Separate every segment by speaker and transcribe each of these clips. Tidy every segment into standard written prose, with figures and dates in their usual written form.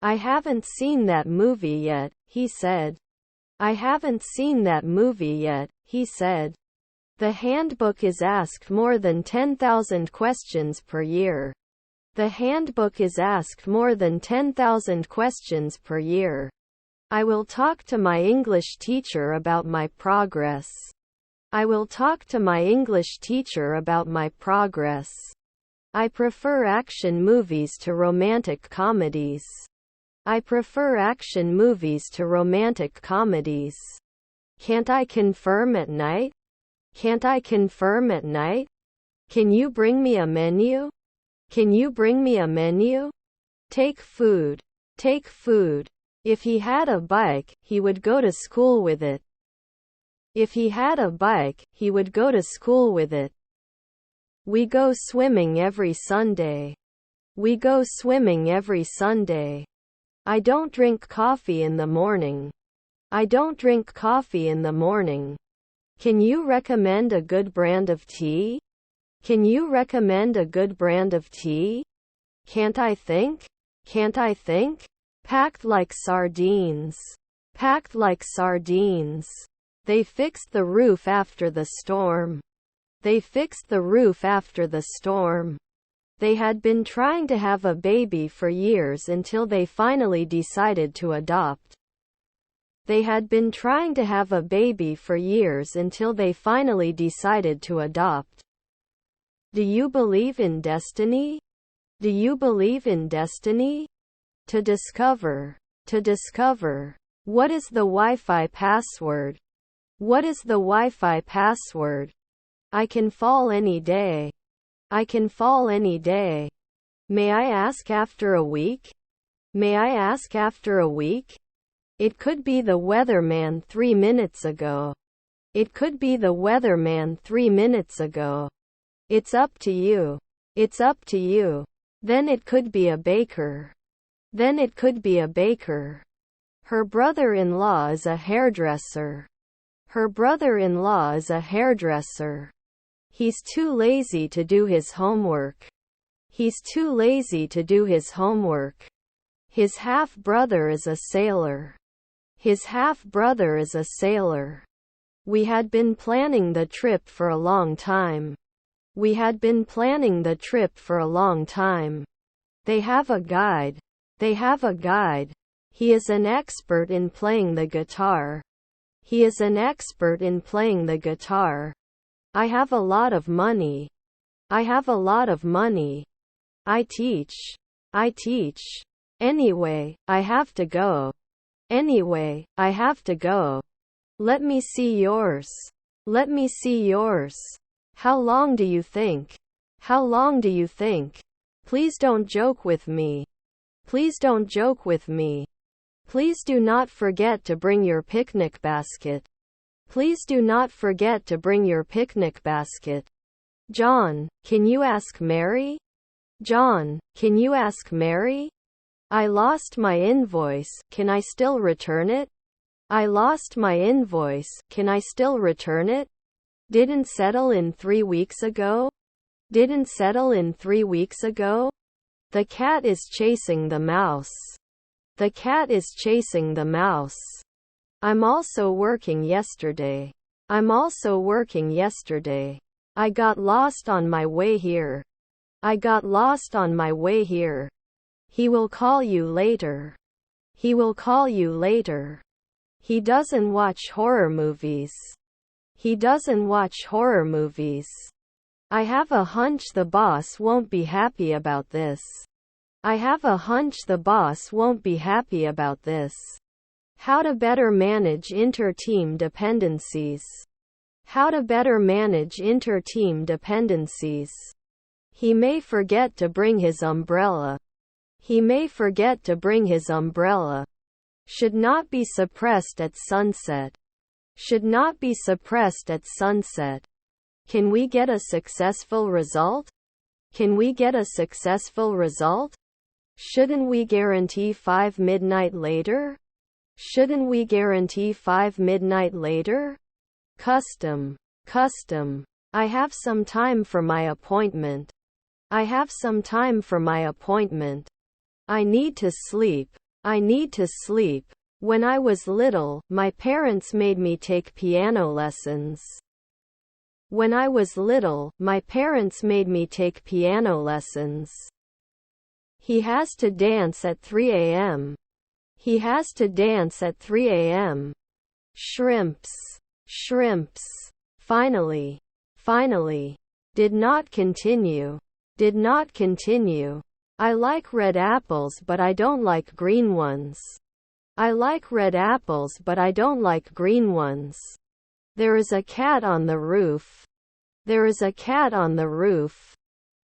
Speaker 1: I haven't seen that movie yet, he said. I haven't seen that movie yet, he said. The handbook is asked more than 10,000 questions per year. The handbook is asked more than 10,000 questions per year. I will talk to my English teacher about my progress. I will talk to my English teacher about my progress. I prefer action movies to romantic comedies. I prefer action movies to romantic comedies. Can't I confirm at night? Can't I confirm at night? Can you bring me a menu? Can you bring me a menu? Take food. Take food. If he had a bike, he would go to school with it. If he had a bike, he would go to school with it. We go swimming every Sunday. We go swimming every Sunday. I don't drink coffee in the morning. I don't drink coffee in the morning. Can you recommend a good brand of tea? Can you recommend a good brand of tea? Can't I think? Can't I think? Packed like sardines. Packed like sardines. They fixed the roof after the storm. They fixed the roof after the storm. They had been trying to have a baby for years until they finally decided to adopt. They had been trying to have a baby for years until they finally decided to adopt. Do you believe in destiny? Do you believe in destiny? To discover. To discover. What is the Wi-Fi password? What is the Wi-Fi password? I can fall any day. I can fall any day. May I ask after a week? May I ask after a week? It could be the weatherman 3 minutes ago. It could be the weatherman 3 minutes ago. It's up to you. It's up to you. Then it could be a baker. Then it could be a baker. Her brother-in-law is a hairdresser. Her brother-in-law is a hairdresser. He's too lazy to do his homework. He's too lazy to do his homework. His half-brother is a sailor. His half-brother is a sailor. We had been planning the trip for a long time. We had been planning the trip for a long time. They have a guide. They have a guide. He is an expert in playing the guitar. He is an expert in playing the guitar. I have a lot of money. I have a lot of money. I teach. I teach. Anyway, I have to go. Anyway, I have to go. Let me see yours. Let me see yours. How long do you think? How long do you think? Please don't joke with me. Please don't joke with me. Please do not forget to bring your picnic basket. Please do not forget to bring your picnic basket. John, can you ask Mary? John, can you ask Mary? I lost my invoice, can I still return it? I lost my invoice, can I still return it? Didn't settle in 3 weeks ago? Didn't settle in 3 weeks ago? The cat is chasing the mouse. The cat is chasing the mouse. I'm also working yesterday. I'm also working yesterday. I got lost on my way here. I got lost on my way here. He will call you later. He will call you later. He doesn't watch horror movies. He doesn't watch horror movies. I have a hunch the boss won't be happy about this. I have a hunch the boss won't be happy about this. How to better manage inter-team dependencies. How to better manage inter-team dependencies. He may forget to bring his umbrella. He may forget to bring his umbrella. Should not be suppressed at sunset. Should not be suppressed at sunset. Can we get a successful result? Can we get a successful result? Shouldn't we guarantee 5 midnight later? Shouldn't we guarantee 5 midnight later? Custom. Custom. I have some time for my appointment. I have some time for my appointment. I need to sleep. I need to sleep. When I was little, my parents made me take piano lessons. When I was little, my parents made me take piano lessons. He has to dance at 3 a.m. He has to dance at 3 a.m. Shrimps. Shrimps. Finally. Finally. Did not continue. Did not continue. I like red apples but I don't like green ones. I like red apples but I don't like green ones. There is a cat on the roof. There is a cat on the roof.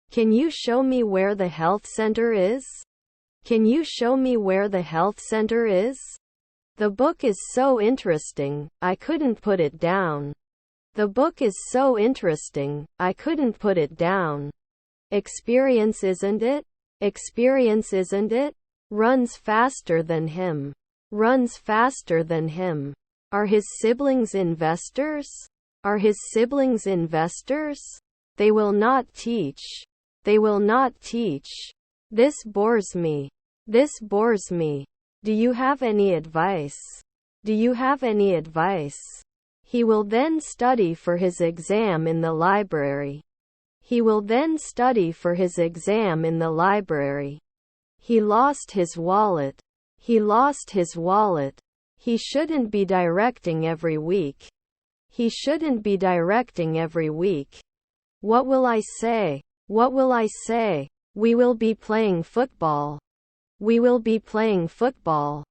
Speaker 1: Can you show me where the health center is? Can you show me where the health center is? The book is so interesting, I couldn't put it down. The book is so interesting, I couldn't put it down. Experience, isn't it? Experience, isn't it? Runs faster than him. Runs faster than him. Are his siblings investors? Are his siblings investors? They will not teach. They will not teach. This bores me. This bores me. Do you have any advice? Do you have any advice? He will then study for his exam in the library. He will then study for his exam in the library. He lost his wallet. He lost his wallet. He shouldn't be directing every week. He shouldn't be directing every week. What will I say? What will I say? We will be playing football. We will be playing football.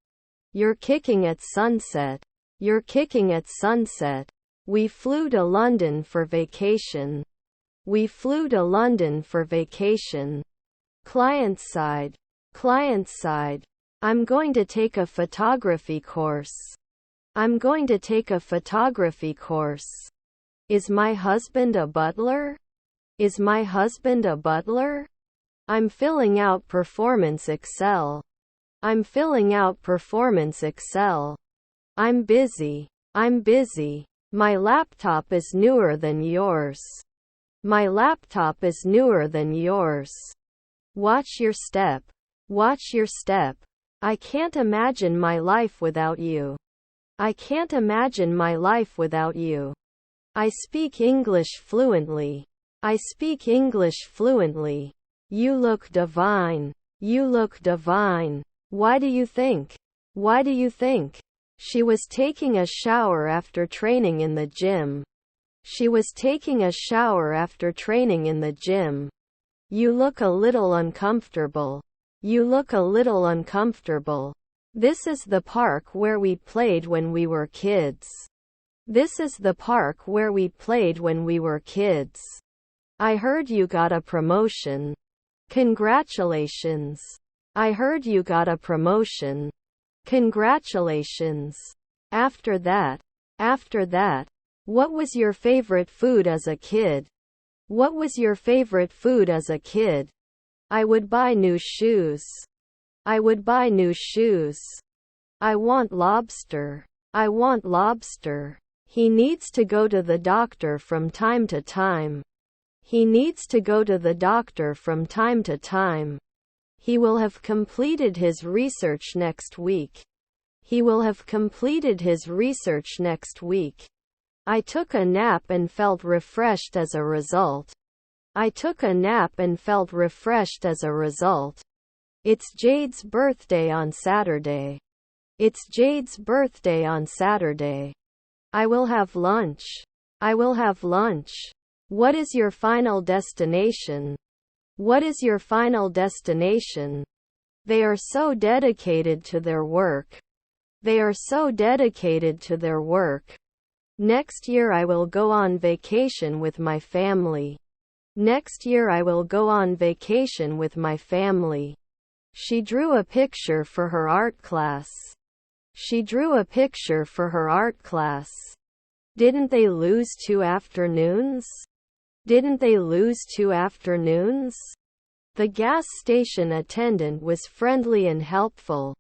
Speaker 1: You're kicking at sunset. You're kicking at sunset. We flew to London for vacation. We flew to London for vacation. Client side. Client side. I'm going to take a photography course. I'm going to take a photography course. Is my husband a butler? Is my husband a butler? I'm filling out performance Excel. I'm filling out performance Excel. I'm busy. I'm busy. My laptop is newer than yours. My laptop is newer than yours. Watch your step. Watch your step. I can't imagine my life without you. I can't imagine my life without you. I speak English fluently. I speak English fluently. You look divine. You look divine. Why do you think? Why do you think? She was taking a shower after training in the gym. She was taking a shower after training in the gym. You look a little uncomfortable. You look a little uncomfortable. This is the park where we played when we were kids. This is the park where we played when we were kids. I heard you got a promotion. Congratulations. I heard you got a promotion. Congratulations. After that, what was your favorite food as a kid? What was your favorite food as a kid? I would buy new shoes. I would buy new shoes. I want lobster. I want lobster. He needs to go to the doctor from time to time. He needs to go to the doctor from time to time. He will have completed his research next week. He will have completed his research next week. I took a nap and felt refreshed as a result. I took a nap and felt refreshed as a result. It's Jade's birthday on Saturday. It's Jade's birthday on Saturday. I will have lunch. I will have lunch. What is your final destination? What is your final destination? They are so dedicated to their work. They are so dedicated to their work. Next year I will go on vacation with my family. Next year I will go on vacation with my family. She drew a picture for her art class. She drew a picture for her art class. Didn't they lose 2 afternoons? Didn't they lose 2 afternoons? The gas station attendant was friendly and helpful.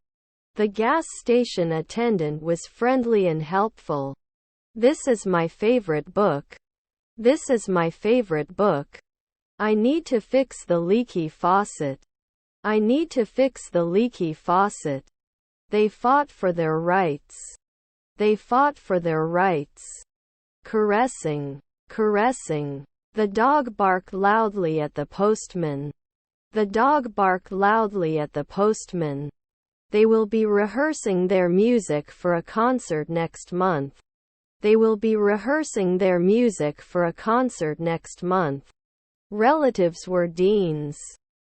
Speaker 1: The gas station attendant was friendly and helpful. This is my favorite book. This is my favorite book. I need to fix the leaky faucet. I need to fix the leaky faucet. They fought for their rights. They fought for their rights. Caressing. Caressing. The dog barked loudly at the postman. The dog barked loudly at the postman. They will be rehearsing their music for a concert next month. They will be rehearsing their music for a concert next month. Relatives were deans.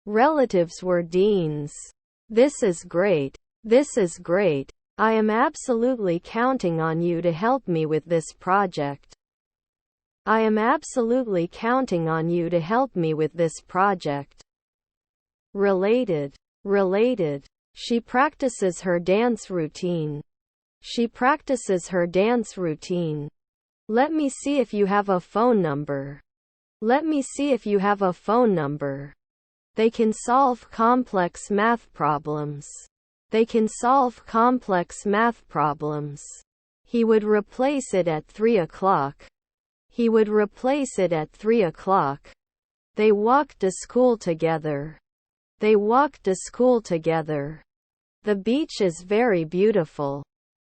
Speaker 1: Relatives were deans. This is great. This is great. I am absolutely counting on you to help me with this project. I am absolutely counting on you to help me with this project. Related. Related. She practices her dance routine. She practices her dance routine. Let me see if you have a phone number. Let me see if you have a phone number. They can solve complex math problems. They can solve complex math problems. He would replace it at 3 o'clock. He would replace it at 3 o'clock. They walked to school together. They walked to school together. The beach is very beautiful.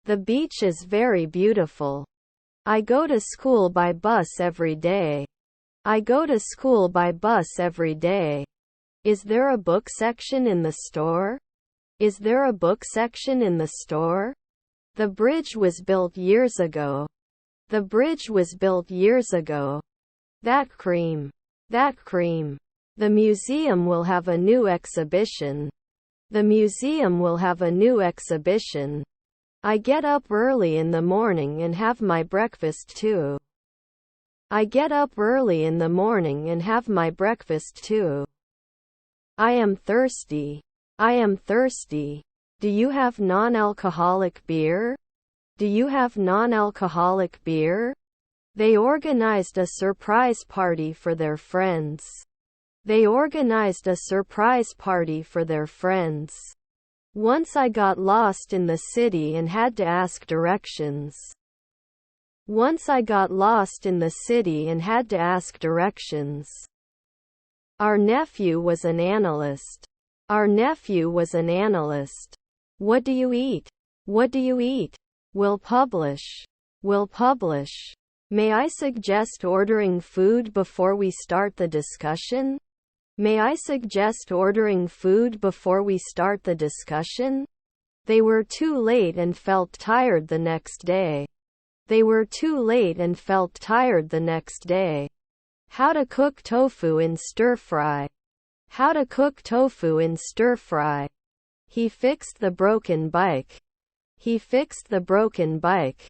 Speaker 1: The beach is very beautiful. I go to school by bus every day. I go to school by bus every day. Is there a book section in the store? Is there a book section in the store? The bridge was built years ago. The bridge was built years ago. That cream. That cream. The museum will have a new exhibition. The museum will have a new exhibition. I get up early in the morning and have my breakfast too. I get up early in the morning and have my breakfast too. I am thirsty. I am thirsty. Do you have non-alcoholic beer? Do you have non-alcoholic beer? They organized a surprise party for their friends. They organized a surprise party for their friends. Once I got lost in the city and had to ask directions. Once I got lost in the city and had to ask directions. Our nephew was an analyst. Our nephew was an analyst. What do you eat? What do you eat? Will publish. Will publish. May I suggest ordering food before we start the discussion? May I suggest ordering food before we start the discussion? They were too late and felt tired the next day. They were too late and felt tired the next day. How to cook tofu in stir-fry. How to cook tofu in stir-fry. He fixed the broken bike. He fixed the broken bike.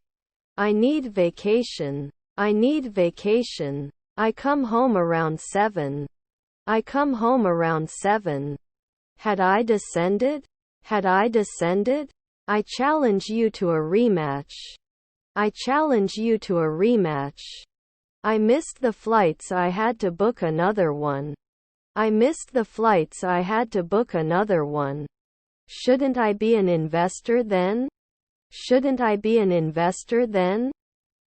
Speaker 1: I need vacation. I need vacation. I come home around 7. I come home around 7. Had I descended? Had I descended? I challenge you to a rematch. I challenge you to a rematch. I missed the flights, I had to book another one. I missed the flights, I had to book another one. Shouldn't I be an investor then? Shouldn't I be an investor then?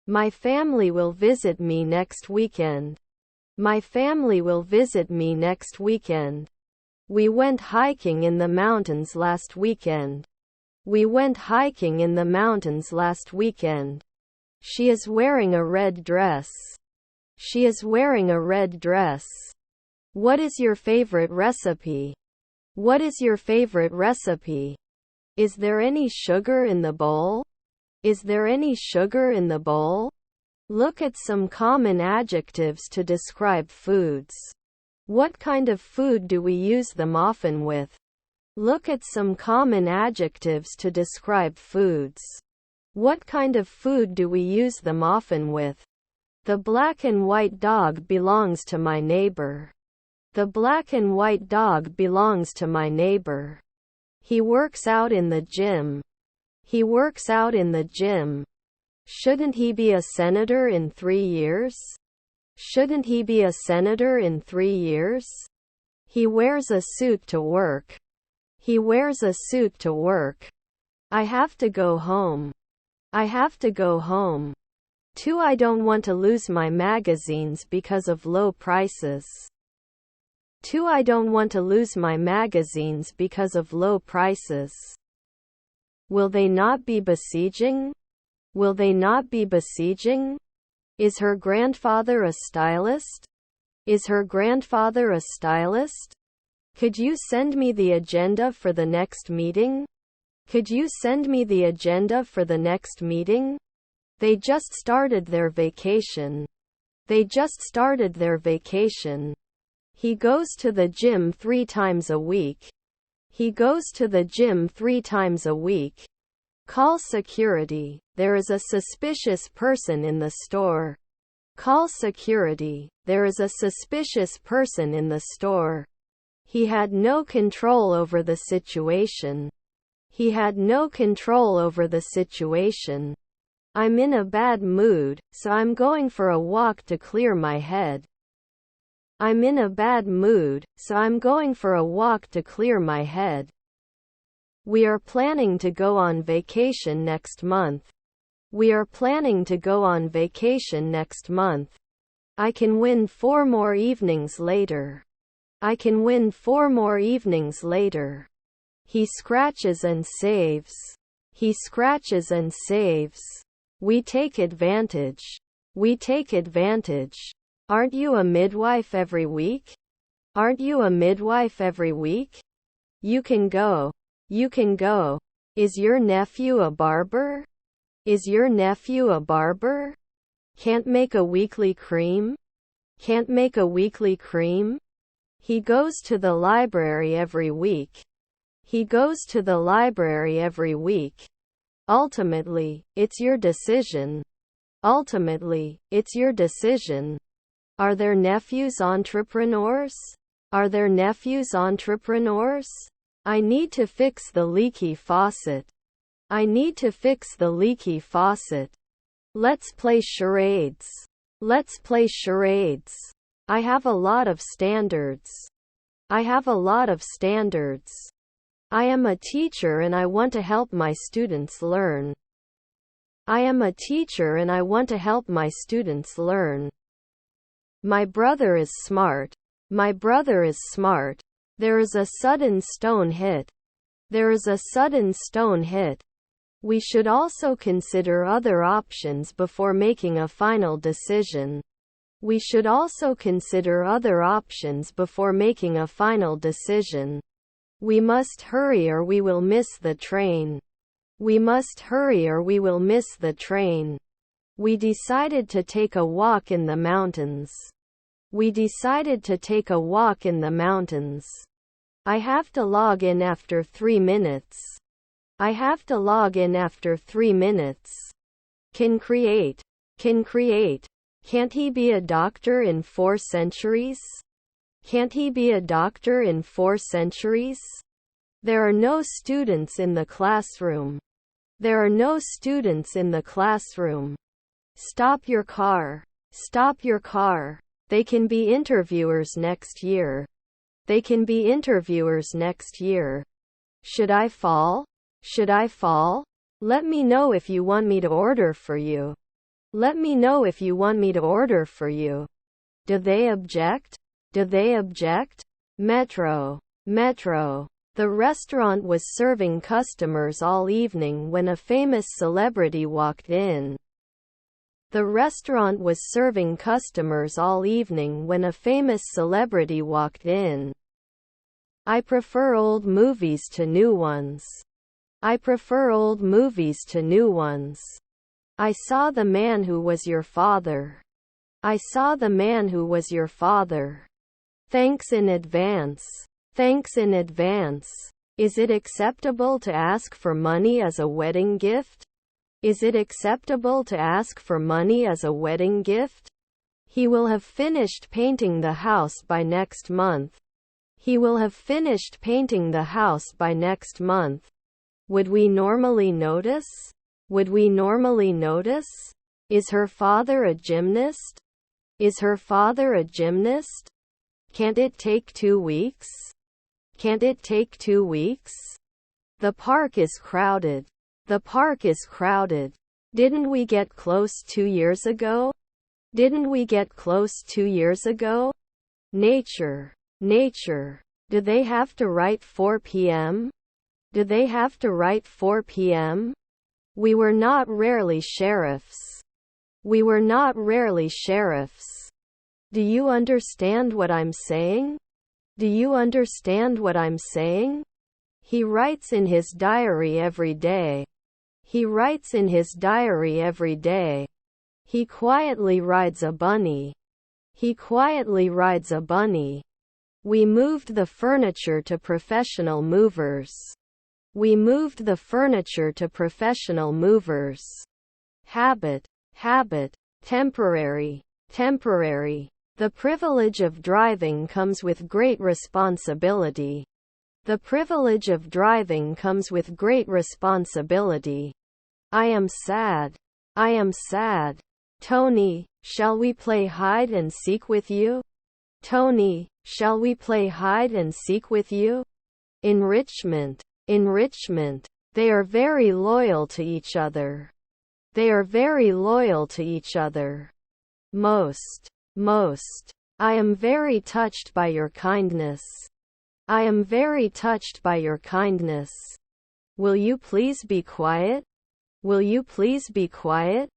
Speaker 1: My family will visit me next weekend. My family will visit me next weekend. We went hiking in the mountains last weekend. We went hiking in the mountains last weekend. She is wearing a red dress. She is wearing a red dress. What is your favorite recipe? What is your favorite recipe? Is there any sugar in the bowl? Is there any sugar in the bowl? Look at some common adjectives to describe foods. What kind of food do we use them often with? Look at some common adjectives to describe foods. What kind of food do we use them often with? The black and white dog belongs to my neighbor. The black and white dog belongs to my neighbor. He works out in the gym. He works out in the gym. Shouldn't he be a senator in 3 years? Shouldn't he be a senator in 3 years? He wears a suit to work. He wears a suit to work. I have to go home. I have to go home. 2. I don't want to lose my magazines because of low prices. 2. I don't want to lose my magazines because of low prices. Will they not be besieging? Will they not be besieging? Is her grandfather a stylist? Is her grandfather a stylist? Could you send me the agenda for the next meeting? Could you send me the agenda for the next meeting? They just started their vacation. They just started their vacation. He goes to the gym 3 times a week. He goes to the gym 3 times a week. Call security. There is a suspicious person in the store. Call security. There is a suspicious person in the store. He had no control over the situation. He had no control over the situation. I'm in a bad mood, so I'm going for a walk to clear my head. I'm in a bad mood, so I'm going for a walk to clear my head. We are planning to go on vacation next month. We are planning to go on vacation next month. I can win 4 more evenings later. I can win 4 more evenings later. He scratches and saves. He scratches and saves. We take advantage. We take advantage. Aren't you a midwife every week? Aren't you a midwife every week? You can go. You can go. Is your nephew a barber? Is your nephew a barber? Can't make a weekly cream? Can't make a weekly cream? He goes to the library every week. He goes to the library every week. Ultimately, it's your decision. Ultimately, it's your decision. Are their nephews entrepreneurs? Are their nephews entrepreneurs? I need to fix the leaky faucet. I need to fix the leaky faucet. Let's play charades. Let's play charades. I have a lot of standards. I have a lot of standards. I am a teacher and I want to help my students learn. I am a teacher and I want to help my students learn. My brother is smart. My brother is smart. There is a sudden stone hit. There is a sudden stone hit. We should also consider other options before making a final decision. We should also consider other options before making a final decision. We must hurry or we will miss the train. We must hurry or we will miss the train. We decided to take a walk in the mountains. We decided to take a walk in the mountains. I have to log in after 3 minutes. I have to log in after 3 minutes. Can create. Can create. Can't he be a doctor in 4 centuries? Can't he be a doctor in 4 centuries? There are no students in the classroom. There are no students in the classroom. Stop your car. Stop your car. They can be interviewers next year. They can be interviewers next year. Should I fall? Should I fall? Let me know if you want me to order for you. Let me know if you want me to order for you. Do they object? Do they object? Metro. Metro. The restaurant was serving customers all evening when a famous celebrity walked in. The restaurant was serving customers all evening when a famous celebrity walked in. I prefer old movies to new ones. I prefer old movies to new ones. I saw the man who was your father. I saw the man who was your father. Thanks in advance. Thanks in advance. Is it acceptable to ask for money as a wedding gift? Is it acceptable to ask for money as a wedding gift? He will have finished painting the house by next month. He will have finished painting the house by next month. Would we normally notice? Would we normally notice? Is her father a gymnast? Is her father a gymnast? Can't it take 2 weeks? Can't it take 2 weeks? The park is crowded. The park is crowded. Didn't we get close 2 years ago? Didn't we get close 2 years ago? Nature. Nature. Do they have to write 4 p.m.? Do they have to write 4 p.m.? We were not rarely sheriffs. We were not rarely sheriffs. Do you understand what I'm saying? Do you understand what I'm saying? He writes in his diary every day. He writes in his diary every day. He quietly rides a bunny. He quietly rides a bunny. We moved the furniture to professional movers. We moved the furniture to professional movers. Habit, habit, temporary, temporary. The privilege of driving comes with great responsibility. The privilege of driving comes with great responsibility. I am sad. I am sad. Tony, shall we play hide and seek with you? Tony, shall we play hide and seek with you? Enrichment, enrichment. They are very loyal to each other. They are very loyal to each other. Most, most. I am very touched by your kindness. I am very touched by your kindness. Will you please be quiet? Will you please be quiet?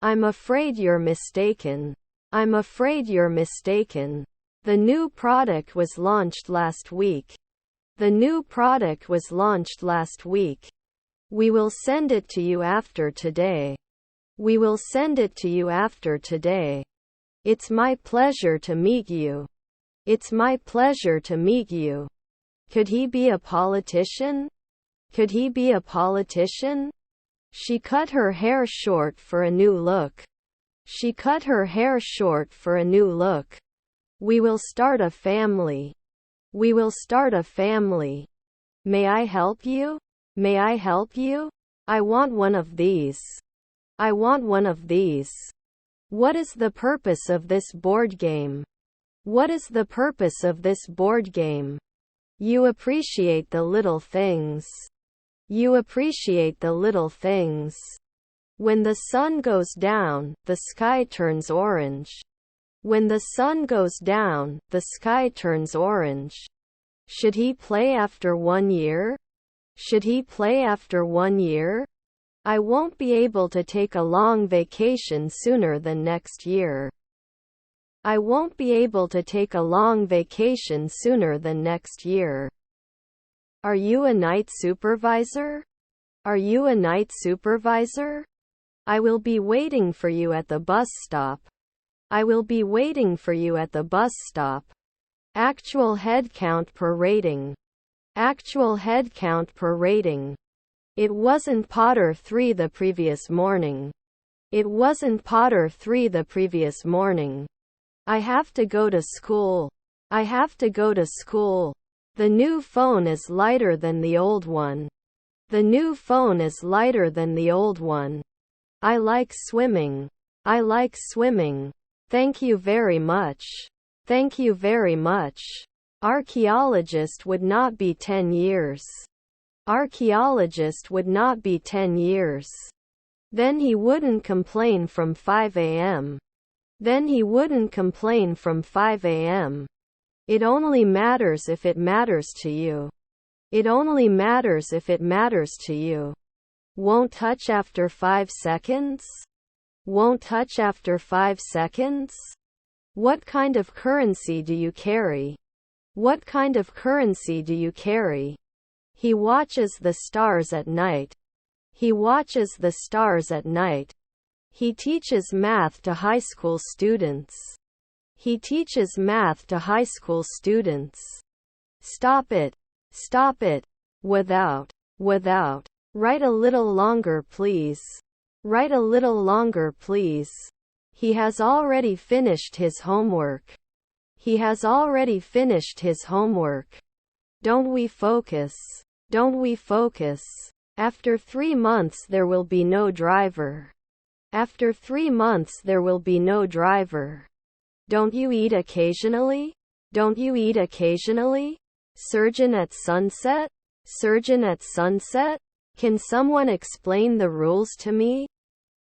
Speaker 1: I'm afraid you're mistaken. I'm afraid you're mistaken. The new product was launched last week. The new product was launched last week. We will send it to you after today. We will send it to you after today. It's my pleasure to meet you. It's my pleasure to meet you. Could he be a politician? Could he be a politician? She cut her hair short for a new look. She cut her hair short for a new look. We will start a family. We will start a family. May I help you? May I help you? I want one of these. I want one of these. What is the purpose of this board game? What is the purpose of this board game? You appreciate the little things. You appreciate the little things. When the sun goes down, the sky turns orange. When the sun goes down, the sky turns orange. Should he play after 1 year? Should he play after 1 year? I won't be able to take a long vacation sooner than next year. I won't be able to take a long vacation sooner than next year. Are you a night supervisor? Are you a night supervisor? I will be waiting for you at the bus stop. I will be waiting for you at the bus stop. Actual head count per rating. Actual head count per rating. It wasn't Potter 3 the previous morning. It wasn't Potter 3 the previous morning. I have to go to school. I have to go to school. The new phone is lighter than the old one. The new phone is lighter than the old one. I like swimming. I like swimming. Thank you very much. Thank you very much. Archaeologist would not be 10 years. Archaeologist would not be 10 years. Then he wouldn't complain from 5 a.m. Then he wouldn't complain from 5 a.m. It only matters if it matters to you. It only matters if it matters to you. Won't touch after 5 seconds? Won't touch after 5 seconds? What kind of currency do you carry? What kind of currency do you carry? He watches the stars at night. He watches the stars at night. He teaches math to high school students. He teaches math to high school students. Stop it. Stop it. Without. Write a little longer, please. Write a little longer, please. He has already finished his homework. He has already finished his homework. Don't we focus? Don't we focus? After 3 months there will be no driver. After 3 months there will be no driver. Don't you eat occasionally? Don't you eat occasionally? Surgeon at sunset? Surgeon at sunset? Can someone explain the rules to me?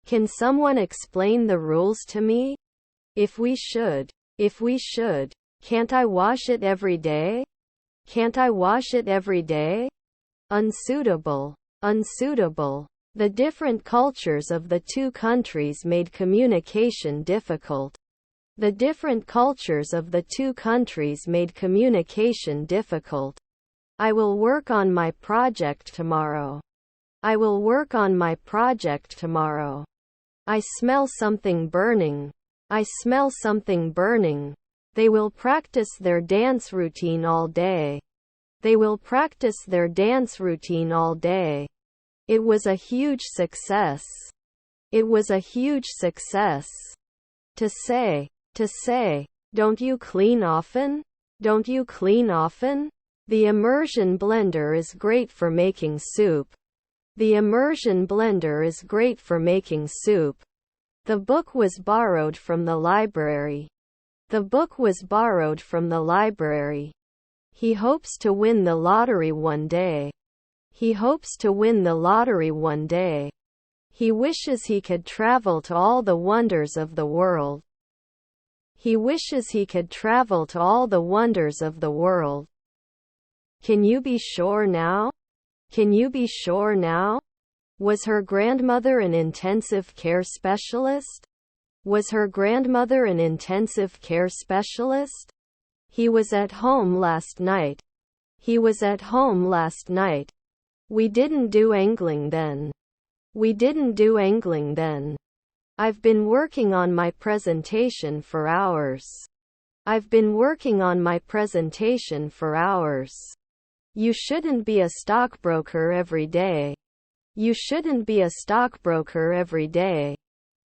Speaker 1: Can someone explain the rules to me? If we should. Can't I wash it every day? Can't I wash it every day? unsuitable, unsuitable. The different cultures of the two countries made communication difficult. The different cultures of the two countries made communication difficult. I will work on my project tomorrow. I will work on my project tomorrow. I smell something burning. I smell something burning. They will practice their dance routine all day. They will practice their dance routine all day. It was a huge success. It was a huge success. To say, don't you clean often? Don't you clean often? The immersion blender is great for making soup. The immersion blender is great for making soup. The book was borrowed from the library. The book was borrowed from the library. He hopes to win the lottery one day. He hopes to win the lottery one day. He wishes he could travel to all the wonders of the world. He wishes he could travel to all the wonders of the world. Can you be sure now? Can you be sure now? Was her grandmother an intensive care specialist? Was her grandmother an intensive care specialist? He was at home last night. He was at home last night. We didn't do angling then. We didn't do angling then. I've been working on my presentation for hours. I've been working on my presentation for hours. You shouldn't be a stockbroker every day. You shouldn't be a stockbroker every day.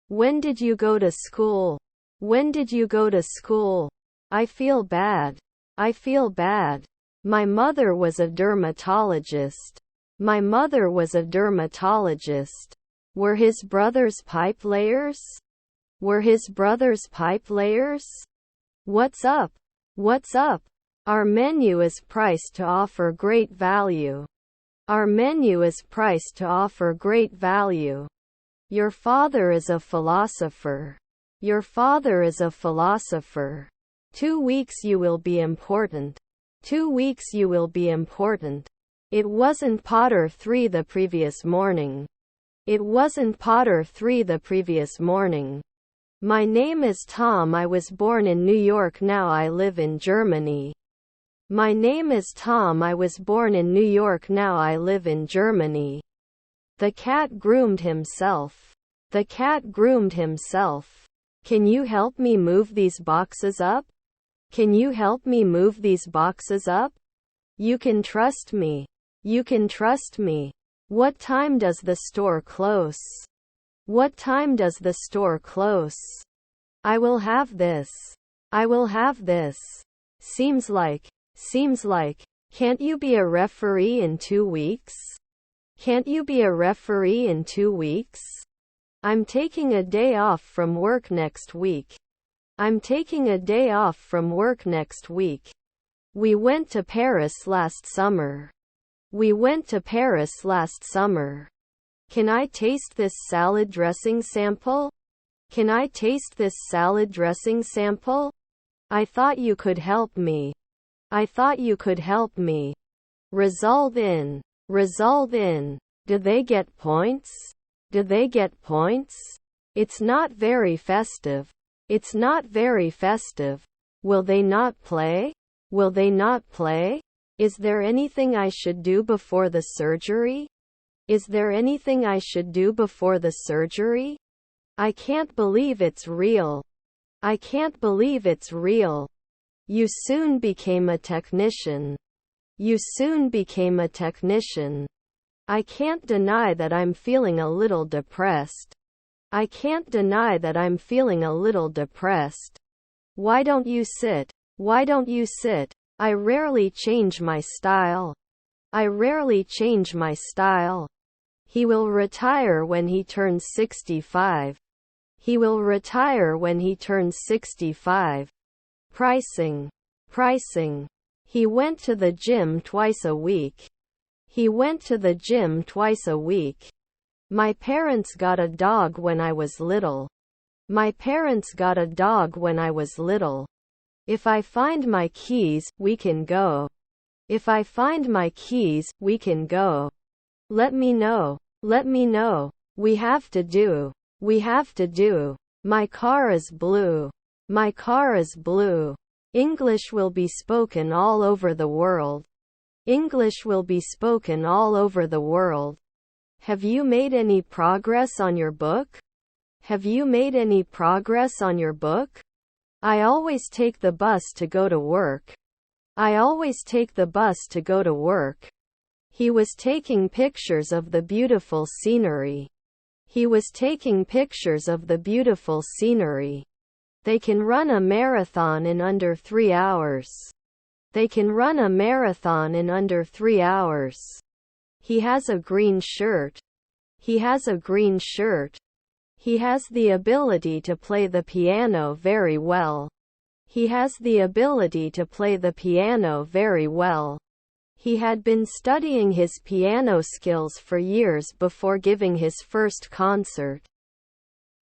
Speaker 1: When did you go to school? When did you go to school? I feel bad. I feel bad. My mother was a dermatologist. My mother was a dermatologist. Were his brothers pipe layers? Were his brothers pipe layers? What's up? What's up? Our menu is priced to offer great value. Our menu is priced to offer great value. Your father is a philosopher. Your father is a philosopher. 2 weeks you will be important. 2 weeks you will be important. It wasn't Potter 3 the previous morning. It wasn't Potter 3 the previous morning. My name is Tom. I was born in New York. Now I live in Germany. My name is Tom. I was born in New York. Now I live in Germany. The cat groomed himself. The cat groomed himself. Can you help me move these boxes up? Can you help me move these boxes up? You can trust me. You can trust me. What time does the store close? What time does the store close? I will have this. I will have this. Seems like. Can't you be a referee in 2 weeks? Can't you be a referee in 2 weeks? I'm taking a day off from work next week. I'm taking a day off from work next week. We went to Paris last summer. We went to Paris last summer. Can I taste this salad dressing sample? Can I taste this salad dressing sample? I thought you could help me. I thought you could help me. Resolve in. Resolve in. Do they get points? Do they get points? It's not very festive. It's not very festive. Will they not play? Will they not play? Is there anything I should do before the surgery? Is there anything I should do before the surgery? I can't believe it's real. I can't believe it's real. You soon became a technician. You soon became a technician. I can't deny that I'm feeling a little depressed. I can't deny that I'm feeling a little depressed. Why don't you sit? Why don't you sit? I rarely change my style. I rarely change my style. He will retire when he turns 65. He will retire when he turns 65. Pricing. Pricing. He went to the gym twice a week. He went to the gym twice a week. My parents got a dog when I was little. My parents got a dog when I was little. If I find my keys, we can go. If I find my keys, we can go. Let me know. Let me know. We have to do. We have to do. My car is blue. My car is blue. English will be spoken all over the world. English will be spoken all over the world. Have you made any progress on your book? Have you made any progress on your book? I always take the bus to go to work. I always take the bus to go to work. He was taking pictures of the beautiful scenery. He was taking pictures of the beautiful scenery. They can run a marathon in under 3 hours. They can run a marathon in under 3 hours. He has a green shirt. He has a green shirt. He has the ability to play the piano very well. He has the ability to play the piano very well. He had been studying his piano skills for years before giving his first concert.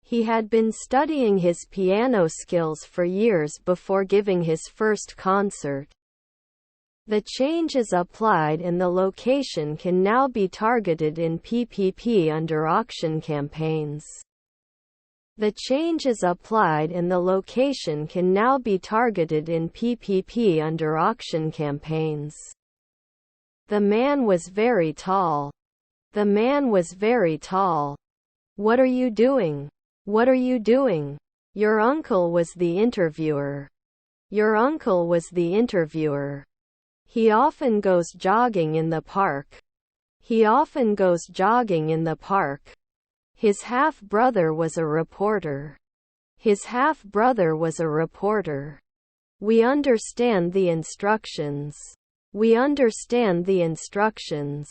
Speaker 1: He had been studying his piano skills for years before giving his first concert. The changes applied in the location can now be targeted in PPP under auction campaigns. The changes applied in the location can now be targeted in PPP under auction campaigns. The man was very tall. The man was very tall. What are you doing? What are you doing? Your uncle was the interviewer. Your uncle was the interviewer. He often goes jogging in the park. He often goes jogging in the park. His half-brother was a reporter. His half-brother was a reporter. We understand the instructions. We understand the instructions.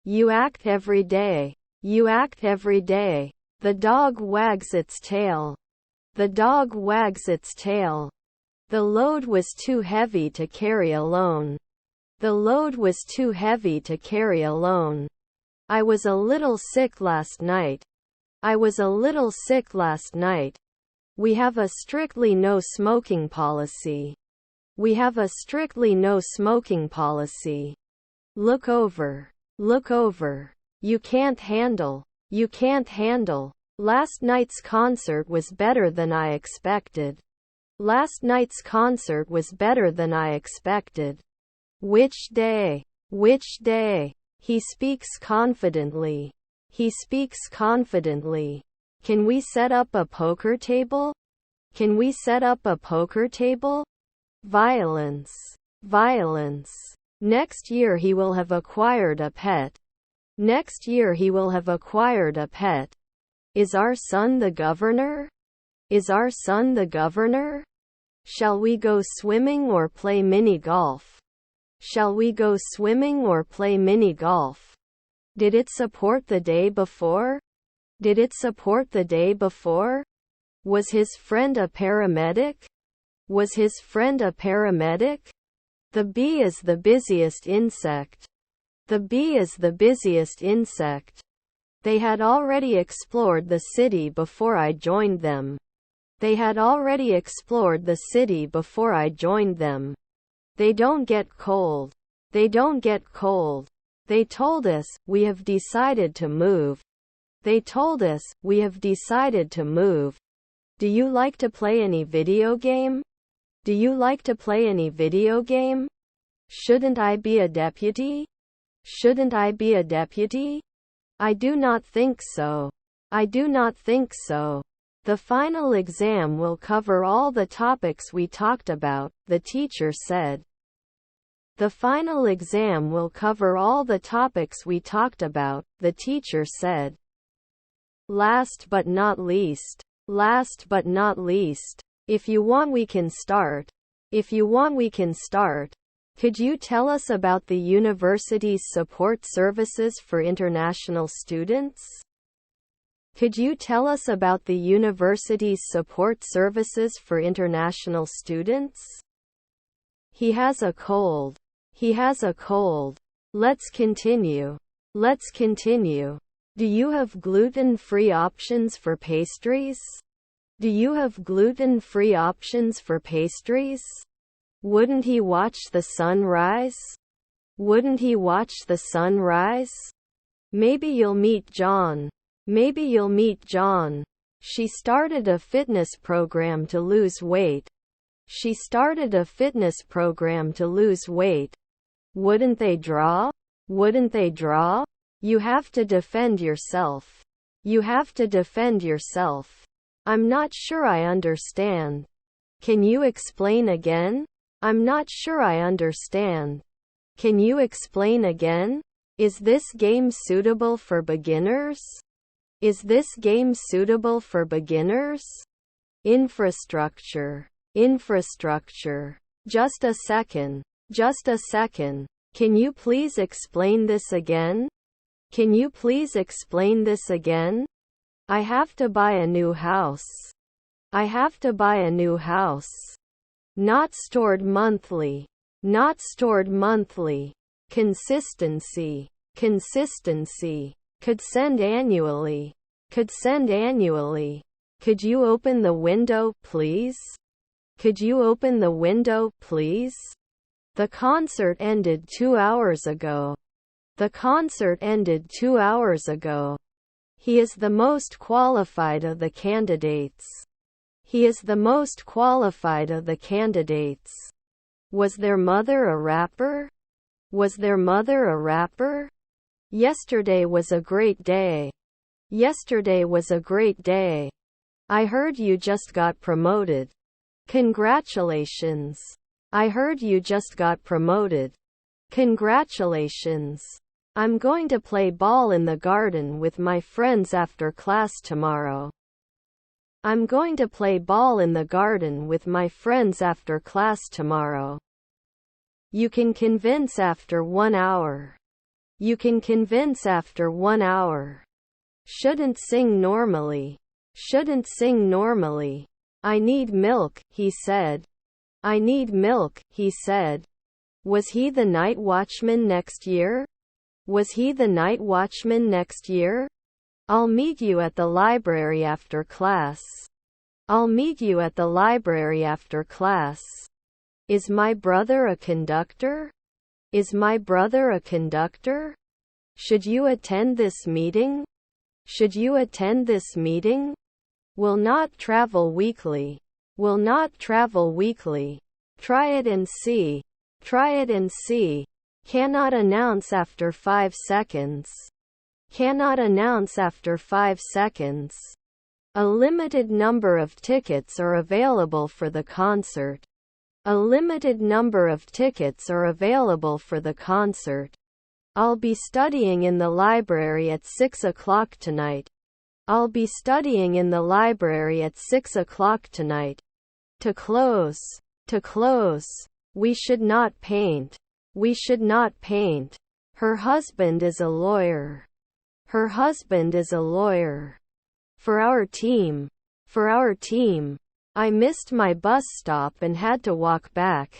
Speaker 1: You act every day. You act every day. The dog wags its tail. The dog wags its tail. The load was too heavy to carry alone. The load was too heavy to carry alone. I was a little sick last night. I was a little sick last night. We have a strictly no smoking policy. We have a strictly no smoking policy. Look over. Look over. You can't handle. You can't handle. Last night's concert was better than I expected. Last night's concert was better than I expected. Which day? Which day? He speaks confidently. He speaks confidently. Can we set up a poker table? Can we set up a poker table? Violence. Violence. Next year he will have acquired a pet. Next year he will have acquired a pet. Is our son the governor? Is our son the governor? Shall we go swimming or play mini golf? Shall we go swimming or play mini golf? Did it support the day before? Did it support the day before? Was his friend a paramedic? Was his friend a paramedic? The bee is the busiest insect. The bee is the busiest insect. They had already explored the city before I joined them. They had already explored the city before I joined them. They don't get cold. They don't get cold. They told us, we have decided to move. They told us, we have decided to move. Do you like to play any video game? Do you like to play any video game? Shouldn't I be a deputy? Shouldn't I be a deputy? I do not think so. I do not think so. The final exam will cover all the topics we talked about, the teacher said. The final exam will cover all the topics we talked about, the teacher said. Last but not least. Last but not least. If you want we can start. If you want we can start. Could you tell us about the university's support services for international students? Could you tell us about the university's support services for international students? He has a cold. He has a cold. Let's continue. Let's continue. Do you have gluten-free options for pastries? Do you have gluten-free options for pastries? Wouldn't he watch the sun rise? Wouldn't he watch the sun rise? Maybe you'll meet John. Maybe you'll meet John. She started a fitness program to lose weight. She started a fitness program to lose weight. Wouldn't they draw? Wouldn't they draw? You have to defend yourself. You have to defend yourself. I'm not sure I understand. Can you explain again? I'm not sure I understand. Can you explain again? Is this game suitable for beginners? Is this game suitable for beginners? Infrastructure. Infrastructure. Just a second. Just a second. Can you please explain this again? Can you please explain this again? I have to buy a new house. I have to buy a new house. Not stored monthly. Not stored monthly. Consistency. Consistency. Could send annually. Could send annually. Could you open the window, please? Could you open the window, please? The concert ended 2 hours ago. The concert ended 2 hours ago. He is the most qualified of the candidates. He is the most qualified of the candidates. Was their mother a rapper? Was their mother a rapper? Yesterday was a great day. Yesterday was a great day. I heard you just got promoted. Congratulations. I heard you just got promoted. Congratulations. I'm going to play ball in the garden with my friends after class tomorrow. I'm going to play ball in the garden with my friends after class tomorrow. You can convince after 1 hour. You can convince after 1 hour. Shouldn't sing normally. Shouldn't sing normally. I need milk, he said. I need milk, he said. Was he the night watchman next year? Was he the night watchman next year? I'll meet you at the library after class. I'll meet you at the library after class. Is my brother a conductor? Is my brother a conductor? Should you attend this meeting? Should you attend this meeting? Will not travel weekly. Will not travel weekly. Try it and see. Try it and see. Cannot announce after 5 seconds. Cannot announce after 5 seconds. A limited number of tickets are available for the concert. A limited number of tickets are available for the concert. I'll be studying in the library at 6 o'clock tonight. I'll be studying in the library at 6 o'clock tonight. To close. To close. We should not paint. We should not paint. Her husband is a lawyer. Her husband is a lawyer. For our team. For our team. I missed my bus stop and had to walk back.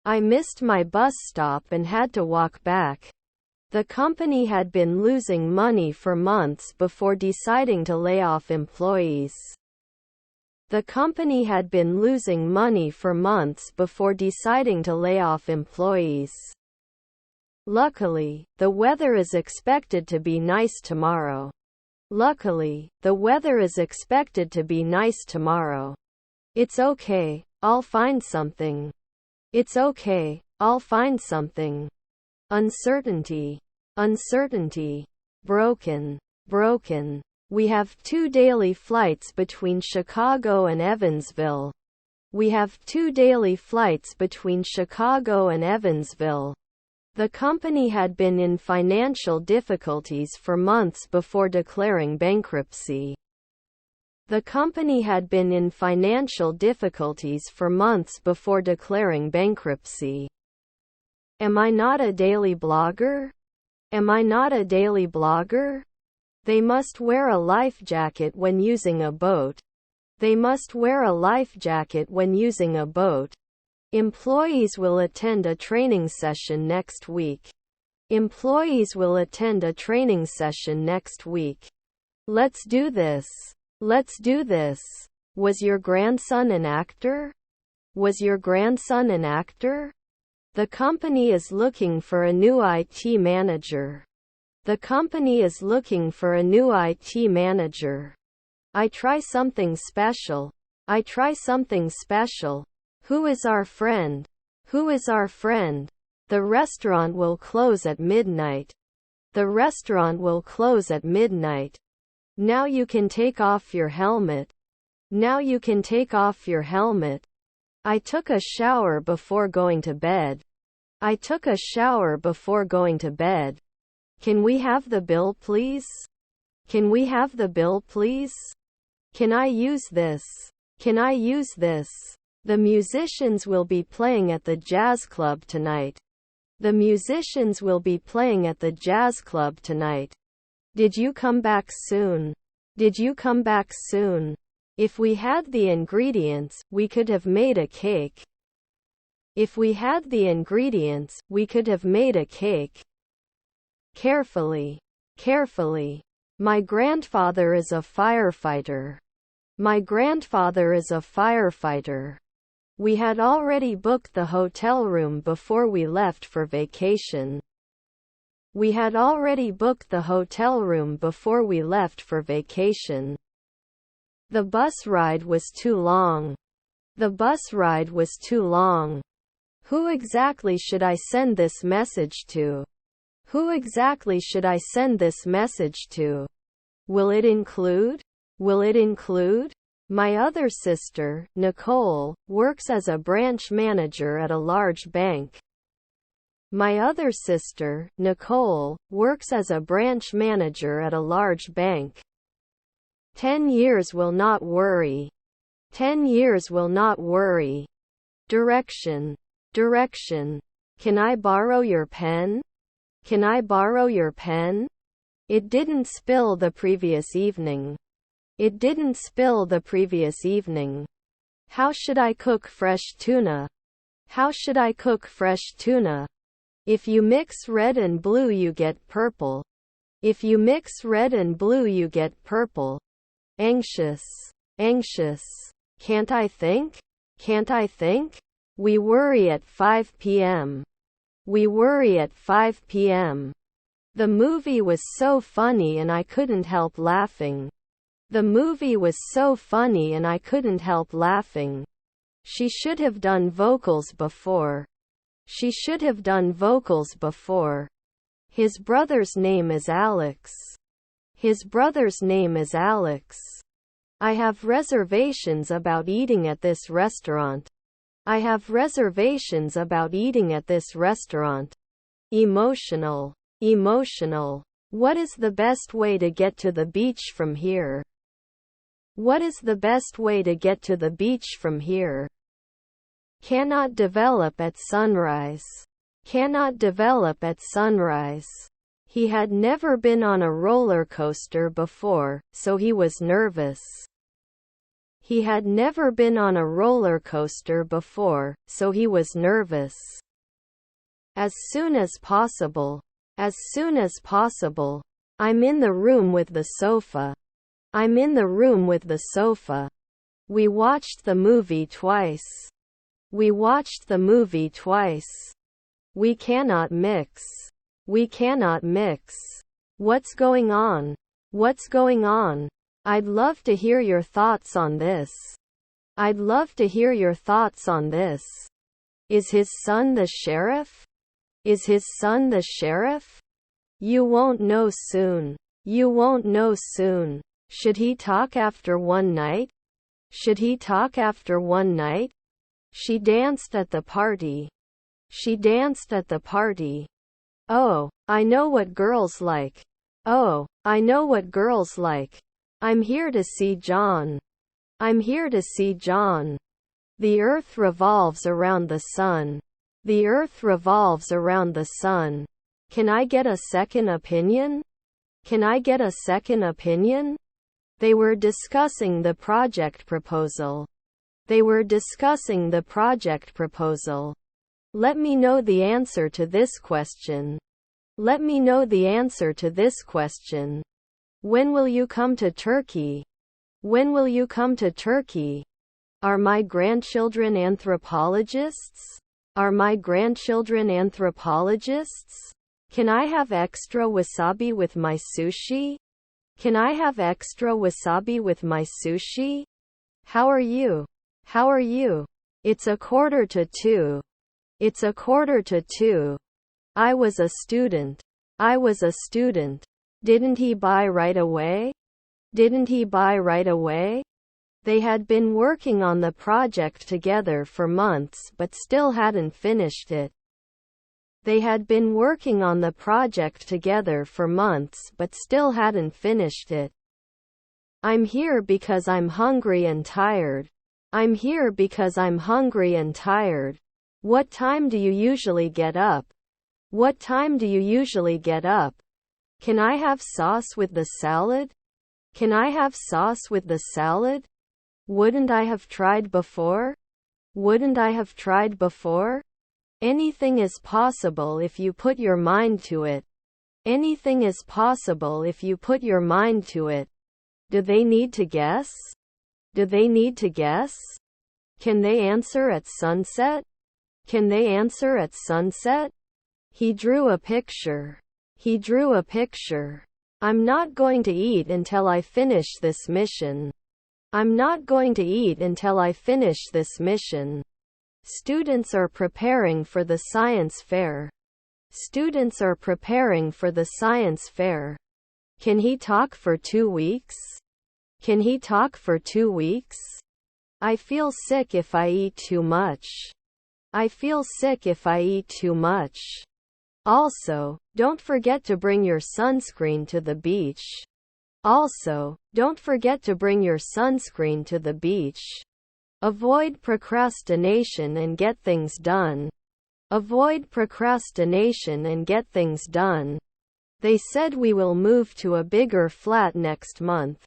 Speaker 1: I missed my bus stop and had to walk back. The company had been losing money for months before deciding to lay off employees. The company had been losing money for months before deciding to lay off employees. Luckily, the weather is expected to be nice tomorrow. Luckily, the weather is expected to be nice tomorrow. It's okay, I'll find something. It's okay, I'll find something. Uncertainty. Uncertainty. Broken. Broken. We have 2 daily flights between Chicago and Evansville. We have 2 daily flights between Chicago and Evansville. The company had been in financial difficulties for months before declaring bankruptcy. The company had been in financial difficulties for months before declaring bankruptcy. Am I not a daily blogger? Am I not a daily blogger? They must wear a life jacket when using a boat. They must wear a life jacket when using a boat. Employees will attend a training session next week. Employees will attend a training session next week. Let's do this. Let's do this. Was your grandson an actor? Was your grandson an actor? The company is looking for a new IT manager. The company is looking for a new IT manager. I try something special. I try something special. Who is our friend? Who is our friend? The restaurant will close at midnight. The restaurant will close at midnight. Now you can take off your helmet. Now you can take off your helmet. I took a shower before going to bed. I took a shower before going to bed. Can we have the bill, please? Can we have the bill, please? Can I use this? Can I use this? The musicians will be playing at the jazz club tonight. The musicians will be playing at the jazz club tonight. Did you come back soon? Did you come back soon? If we had the ingredients, we could have made a cake. If we had the ingredients, we could have made a cake. Carefully. Carefully. My grandfather is a firefighter. My grandfather is a firefighter. We had already booked the hotel room before we left for vacation. We had already booked the hotel room before we left for vacation. The bus ride was too long. The bus ride was too long. Who exactly should I send this message to? Who exactly should I send this message to? Will it include? Will it include? My other sister, Nicole, works as a branch manager at a large bank. My other sister, Nicole, works as a branch manager at a large bank. 10 years will not worry. 10 years will not worry. Direction. Direction. Can I borrow your pen? Can I borrow your pen? It didn't spill the previous evening. It didn't spill the previous evening. How should I cook fresh tuna? How should I cook fresh tuna? If you mix red and blue you get purple. If you mix red and blue you get purple. Anxious. Anxious. Can't I think? Can't I think? We worry at 5 p.m. We worry at 5 p.m. The movie was so funny and I couldn't help laughing. The movie was so funny and I couldn't help laughing. She should have done vocals before. She should have done vocals before. His brother's name is Alex. His brother's name is Alex. I have reservations about eating at this restaurant. I have reservations about eating at this restaurant. Emotional. Emotional. What is the best way to get to the beach from here? What is the best way to get to the beach from here? Cannot develop at sunrise. Cannot develop at sunrise. He had never been on a roller coaster before, so he was nervous. He had never been on a roller coaster before, so he was nervous. As soon as possible. As soon as possible. I'm in the room with the sofa. I'm in the room with the sofa. We watched the movie twice. We watched the movie twice. We cannot mix. We cannot mix. What's going on? What's going on? I'd love to hear your thoughts on this. I'd love to hear your thoughts on this. Is his son the sheriff? Is his son the sheriff? You won't know soon. You won't know soon. Should he talk after one night? Should he talk after one night? She danced at the party. She danced at the party. Oh, I know what girls like. Oh, I know what girls like. I'm here to see John. I'm here to see John. The earth revolves around the sun. The earth revolves around the sun. Can I get a second opinion? Can I get a second opinion? They were discussing the project proposal. They were discussing the project proposal. Let me know the answer to this question. Let me know the answer to this question. When will you come to Turkey? When will you come to Turkey? Are my grandchildren anthropologists? Are my grandchildren anthropologists? Can I have extra wasabi with my sushi? Can I have extra wasabi with my sushi? How are you? How are you? It's 1:45. It's 1:45. I was a student. I was a student. Didn't he buy right away? Didn't he buy right away? They had been working on the project together for months but still hadn't finished it. They had been working on the project together for months but still hadn't finished it. I'm here because I'm hungry and tired. I'm here because I'm hungry and tired. What time do you usually get up? What time do you usually get up? Can I have sauce with the salad? Can I have sauce with the salad? Wouldn't I have tried before? Wouldn't I have tried before? Anything is possible if you put your mind to it. Anything is possible if you put your mind to it. Do they need to guess? Do they need to guess? Can they answer at sunset? Can they answer at sunset? He drew a picture. He drew a picture. I'm not going to eat until I finish this mission. I'm not going to eat until I finish this mission. Students are preparing for the science fair. Students are preparing for the science fair. Can he talk for 2 weeks? Can he talk for 2 weeks? I feel sick if I eat too much. I feel sick if I eat too much. Also, don't forget to bring your sunscreen to the beach. Also, don't forget to bring your sunscreen to the beach. Avoid procrastination and get things done. Avoid procrastination and get things done. They said we will move to a bigger flat next month.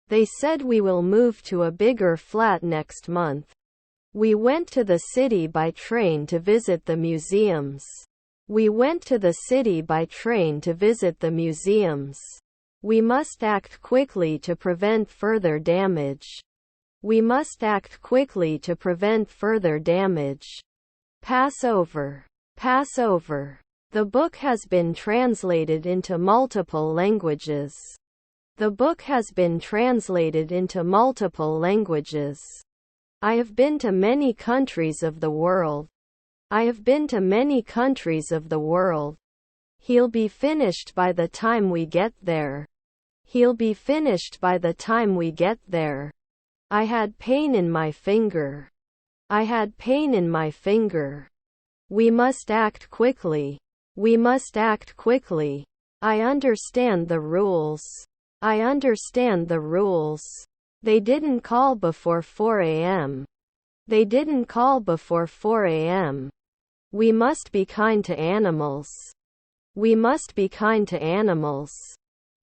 Speaker 1: They said we will move to a bigger flat next month. We went to the city by train to visit the museums. We went to the city by train to visit the museums. We must act quickly to prevent further damage. We must act quickly to prevent further damage. Pass over. Pass over. The book has been translated into multiple languages. The book has been translated into multiple languages. I have been to many countries of the world. I have been to many countries of the world. He'll be finished by the time we get there. He'll be finished by the time we get there. I had pain in my finger. I had pain in my finger. We must act quickly. We must act quickly. I understand the rules. I understand the rules. They didn't call before 4 a.m. They didn't call before 4 a.m. We must be kind to animals. We must be kind to animals.